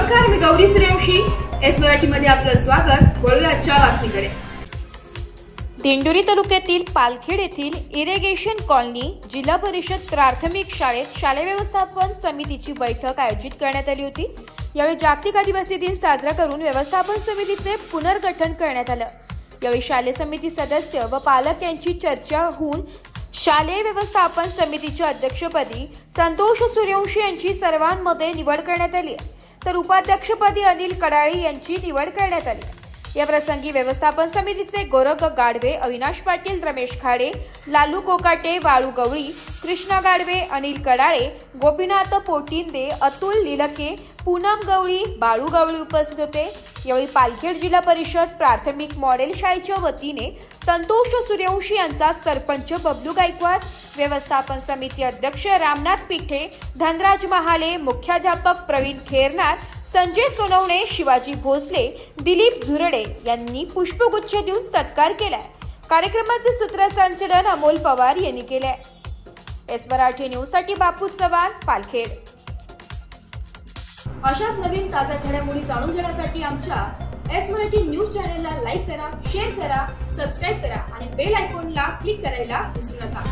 नमस्कार, मी गौरी सूर्यवंशी. एस मराठीमध्ये आपलं स्वागत. वळूया आजच्या बातमीकडे. दिंडोरी तालुक्यातील पालखेड येथील इरिगेशन कॉलनी जिल्हा परिषद प्राथमिक शाळेत शालेय व्यवस्थापन समितीची बैठक आयोजित करण्यात आली होती. यावेळी जागतिक आदिवासी दिन साजरा करून व्यवस्थापन समितीचे पुनर्गठन करण्यात आलं. यावेळी शालेय समिती सदस्य व पालक यांची चर्चा होऊन शालेय व्यवस्थापन समितीच्या अध्यक्षपदी संतोष सूर्यवंशी यांची सर्वांमध्ये निवड करण्यात आली, तर उपाध्यक्षपदी अनिल कडाळे यांची निवड करण्यात आली. या प्रसंगी व्यवस्थापन समितीचे गोरख गाडवे, अविनाश पाटील, रमेश खाडे, लालू कोकाटे, वाळू गवळी, कृष्णा गाडवे, अनिल कडाळे, गोपीनाथ पोटिंदे, अतुल लिलके, पूनम गवळी, बाळू गवळी उपस्थित होते. यावेळी पालखेड जिल्हा परिषद प्राथमिक मॉडेल शाळेच्या वतीने संतोष सूर्यवंशी यांचा सरपंच बबलू गायकवाड, व्यवस्थापन समिती अध्यक्ष रामनाथ पिठे, धनराज महाले, मुख्याध्यापक प्रवीण खेरनार, संजय सोनवणे, शिवाजी भोसले, दिलीप झुरडे यांनी पुष्पगुच्छ देऊन सत्कार केलाय. कार्यक्रमाचे सूत्रसंचालन अमोल पवार यांनी केले. एस मराठी न्यूज साठी बापू चव्हाण, पालखेड. अशाच नवीन ताज्या घडामोडी जाणून घेण्यासाठी आमच्या एस मराठी न्यूज चॅनलला लाईक करा, शेअर करा, सबस्क्राईब करा आणि बेल आयकॉनला क्लिक करायला विसरू नका.